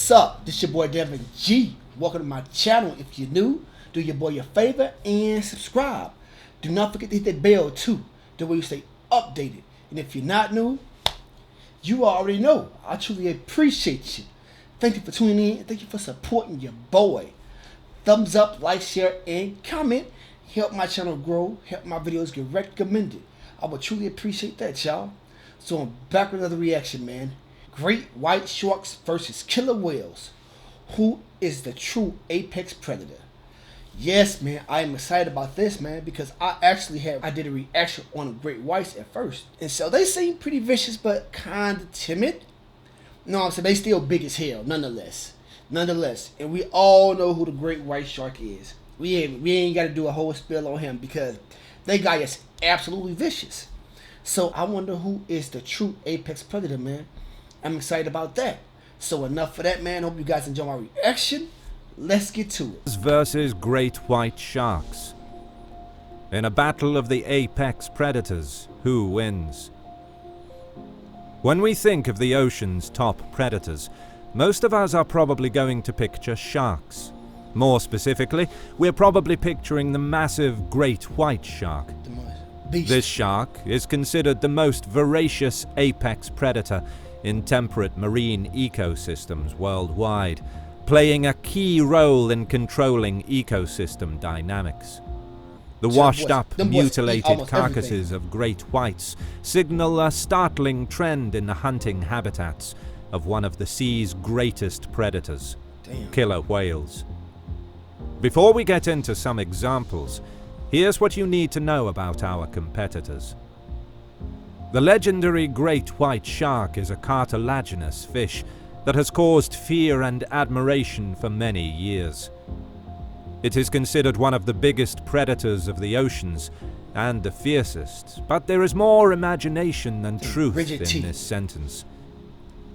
What's up? This your boy Devin G. Welcome to my channel. If you're new, do your boy a favor and subscribe. Do not forget to hit that bell too, the way you stay updated. And if you're not new, you already know. I truly appreciate you. Thank you for tuning in. Thank you for supporting your boy. Thumbs up, like, share, and comment. Help my channel grow. Help my videos get recommended. I would truly appreciate that, y'all. So I'm back with another reaction, man. Great white sharks versus killer whales. Who is the true apex predator? Yes, man, I am excited about this, man, because I did a reaction on great whites at first. And so they seem pretty vicious, but kind of timid. No, I'm saying they still big as hell, nonetheless. And we all know who the great white shark is. We ain't got to do a whole spill on him because that guy is absolutely vicious. So I wonder who is the true apex predator, man. I'm excited about that. So enough for that, man. Hope you guys enjoy my reaction. Let's get to it. Versus great white sharks. In a battle of the apex predators, who wins? When we think of the ocean's top predators, most of us are probably going to picture sharks. More specifically, we're probably picturing the massive great white shark. This shark is considered the most voracious apex predator in temperate marine ecosystems worldwide, playing a key role in controlling ecosystem dynamics. The washed-up, mutilated carcasses of great whites signal a startling trend in the hunting habitats of one of the sea's greatest predators, killer whales. Before we get into some examples, here's what you need to know about our competitors. The legendary great white shark is a cartilaginous fish that has caused fear and admiration for many years. It is considered one of the biggest predators of the oceans and the fiercest, but there is more imagination than truth in this sentence.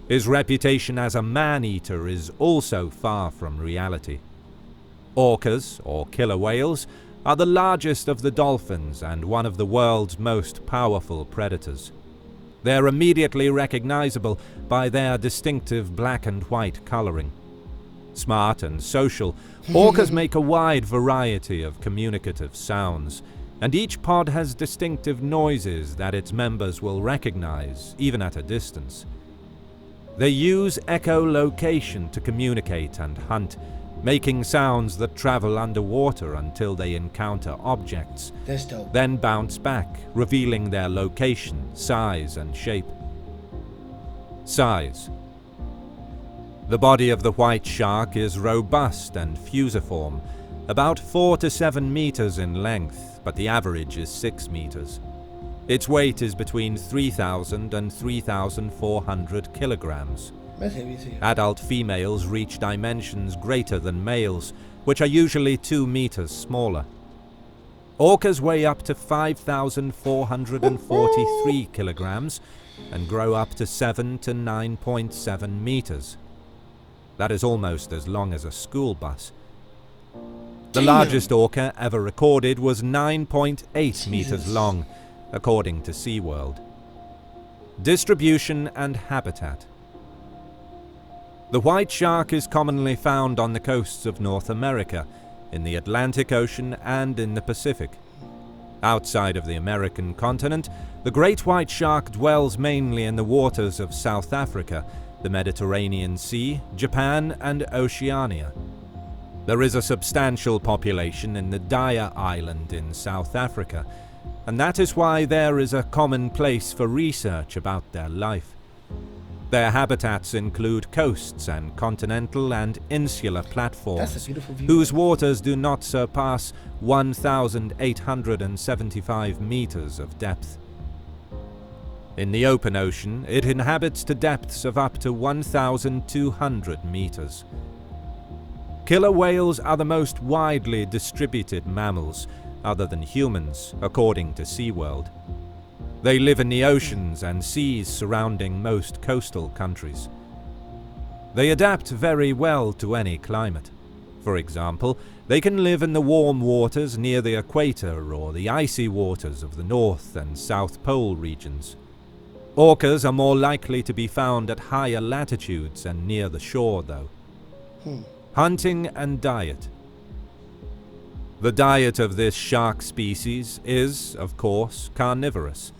His reputation as a man-eater is also far from reality. Orcas, or killer whales, are the largest of the dolphins and one of the world's most powerful predators. They're immediately recognizable by their distinctive black and white coloring. Smart and social, orcas make a wide variety of communicative sounds, and each pod has distinctive noises that its members will recognize, even at a distance. They use echolocation to communicate and hunt, making sounds that travel underwater until they encounter objects, then bounce back, revealing their location, size, and shape. Size. The body of the white shark is robust and fusiform, about 4 to 7 meters in length, but the average is 6 meters. Its weight is between 3,000 and 3,400 kilograms. Adult females reach dimensions greater than males, which are usually 2 meters smaller. Orcas weigh up to 5,443 kilograms and grow up to 7 to 9.7 meters. That is almost as long as a school bus. The largest orca ever recorded was 9.8 meters long, according to SeaWorld. Distribution and habitat. The white shark is commonly found on the coasts of North America, in the Atlantic Ocean and in the Pacific. Outside of the American continent, the great white shark dwells mainly in the waters of South Africa, the Mediterranean Sea, Japan, and Oceania. There is a substantial population in the Daya Island in South Africa, and that is why there is a common place for research about their life. Their habitats include coasts and continental and insular platforms, whose waters do not surpass 1,875 meters of depth. In the open ocean, it inhabits to depths of up to 1,200 meters. Killer whales are the most widely distributed mammals, other than humans, according to SeaWorld. They live in the oceans and seas surrounding most coastal countries. They adapt very well to any climate. For example, they can live in the warm waters near the equator or the icy waters of the North and South Pole regions. Orcas are more likely to be found at higher latitudes and near the shore, though. Hunting and diet. The diet of this shark species is, of course, carnivorous.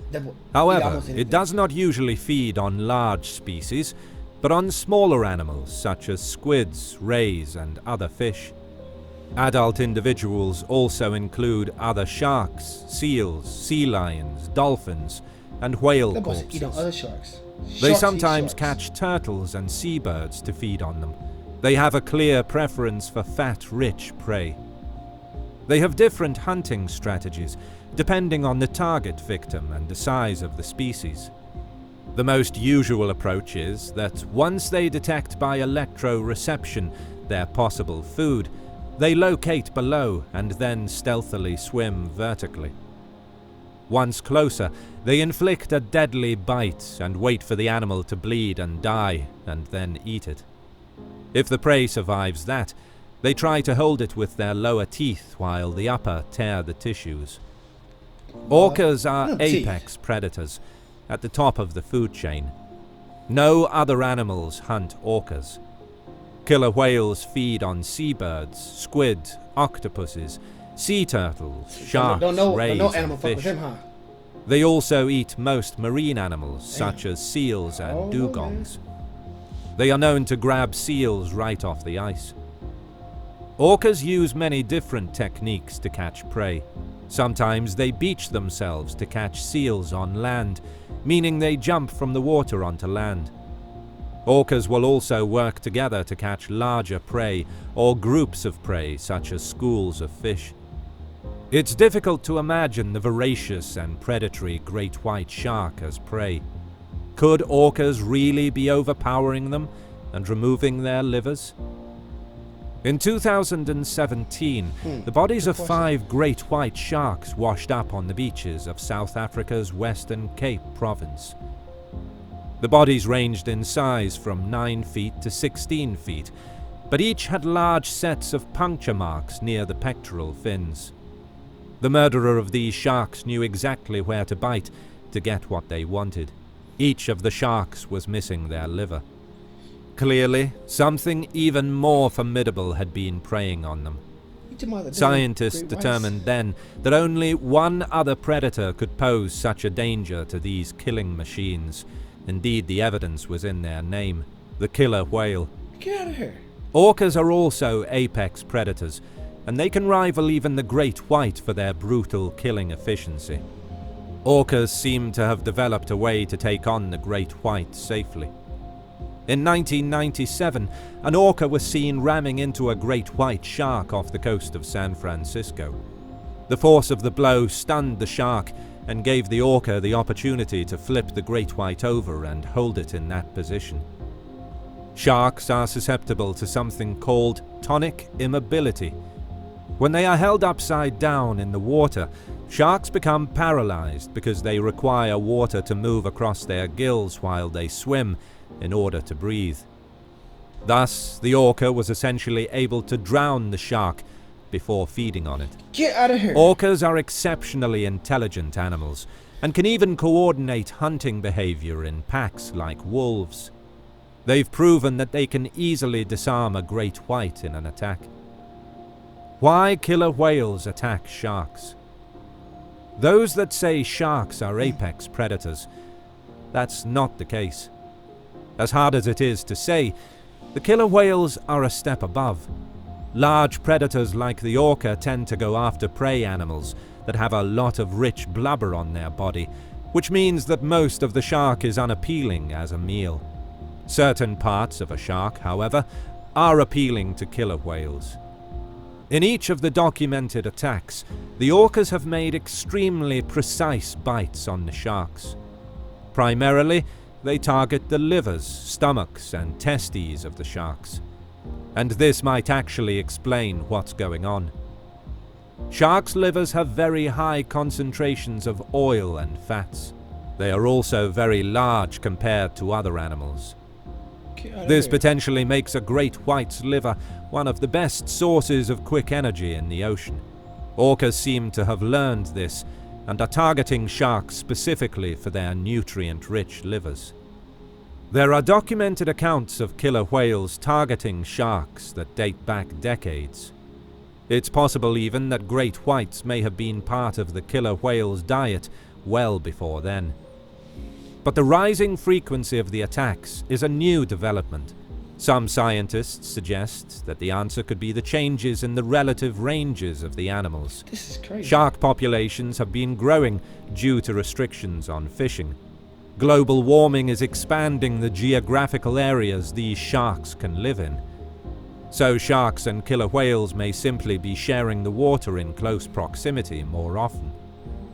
However, it does not usually feed on large species, but on smaller animals such as squids, rays, and other fish. Adult individuals also include other sharks, seals, sea lions, dolphins, and whale corpses. Eat on other sharks. They sometimes catch turtles and seabirds to feed on them. They have a clear preference for fat, rich prey. They have different hunting strategies, depending on the target victim and the size of the species. The most usual approach is that once they detect by electroreception their possible food, they locate below and then stealthily swim vertically. Once closer, they inflict a deadly bite and wait for the animal to bleed and die, and then eat it. If the prey survives that, they try to hold it with their lower teeth while the upper tear the tissues. Orcas are apex predators, at the top of the food chain. No other animals hunt orcas. Killer whales feed on seabirds, squid, octopuses, sea turtles, sharks, rays, and fish. They also eat most marine animals, such as seals and dugongs. They are known to grab seals right off the ice. Orcas use many different techniques to catch prey. Sometimes they beach themselves to catch seals on land, meaning they jump from the water onto land. Orcas will also work together to catch larger prey or groups of prey such as schools of fish. It's difficult to imagine the voracious and predatory great white shark as prey. Could orcas really be overpowering them and removing their livers? In 2017, the bodies of 5 great white sharks washed up on the beaches of South Africa's Western Cape province. The bodies ranged in size from 9 feet to 16 feet, but each had large sets of puncture marks near the pectoral fins. The murderer of these sharks knew exactly where to bite to get what they wanted. Each of the sharks was missing their liver. Clearly, something even more formidable had been preying on them. Scientists determined then that only one other predator could pose such a danger to these killing machines. Indeed, the evidence was in their name, the killer whale. Get out of here. Orcas are also apex predators, and they can rival even the great white for their brutal killing efficiency. Orcas seem to have developed a way to take on the great white safely. In 1997, an orca was seen ramming into a great white shark off the coast of San Francisco. The force of the blow stunned the shark and gave the orca the opportunity to flip the great white over and hold it in that position. Sharks are susceptible to something called tonic immobility. When they are held upside down in the water, sharks become paralyzed because they require water to move across their gills while they swim in order to breathe. Thus, the orca was essentially able to drown the shark before feeding on it. Get out of here. Orcas are exceptionally intelligent animals and can even coordinate hunting behavior in packs like wolves. They've proven that they can easily disarm a great white in an attack. Why killer whales attack sharks? Those that say sharks are apex predators, that's not the case. As hard as it is to say, the killer whales are a step above. Large predators like the orca tend to go after prey animals that have a lot of rich blubber on their body, which means that most of the shark is unappealing as a meal. Certain parts of a shark, however, are appealing to killer whales. In each of the documented attacks, the orcas have made extremely precise bites on the sharks. Primarily, they target the livers, stomachs, and testes of the sharks. And this might actually explain what's going on. Sharks' livers have very high concentrations of oil and fats. They are also very large compared to other animals. This potentially makes a great white's liver one of the best sources of quick energy in the ocean. Orcas seem to have learned this and are targeting sharks specifically for their nutrient-rich livers. There are documented accounts of killer whales targeting sharks that date back decades. It's possible even that great whites may have been part of the killer whale's diet well before then. But the rising frequency of the attacks is a new development. Some scientists suggest that the answer could be the changes in the relative ranges of the animals. This is crazy. Shark populations have been growing due to restrictions on fishing. Global warming is expanding the geographical areas these sharks can live in. So sharks and killer whales may simply be sharing the water in close proximity more often.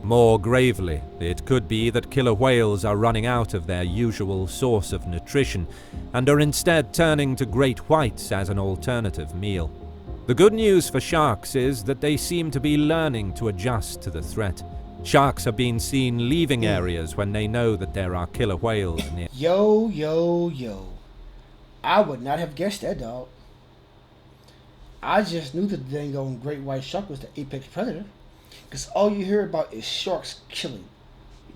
More gravely, it could be that killer whales are running out of their usual source of nutrition and are instead turning to great whites as an alternative meal. The good news for sharks is that they seem to be learning to adjust to the threat. Sharks have been seen leaving areas when they know that there are killer whales near. Yo. I would not have guessed that, dog. I just knew that the dang on great white shark was the apex predator. Because all you hear about is sharks killing.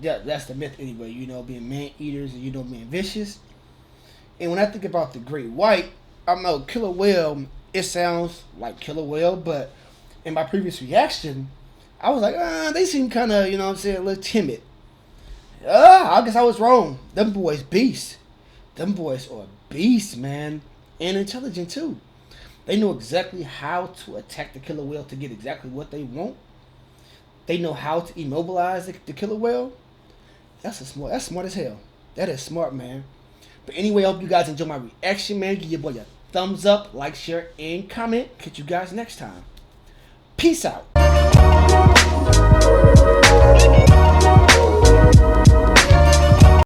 That's the myth anyway, being man-eaters and, being vicious. And when I think about the great white, I know killer whale, it sounds like killer whale, but in my previous reaction, I was like, they seem kind of, a little timid. I guess I was wrong. Them boys beasts. Them boys are beasts, man. And intelligent, too. They know exactly how to attack the killer whale to get exactly what they want. They know how to immobilize the killer whale. That's smart as hell. That is smart, man. But anyway, I hope you guys enjoy my reaction, man. Give your boy a thumbs up, like, share, and comment. Catch you guys next time. Peace out.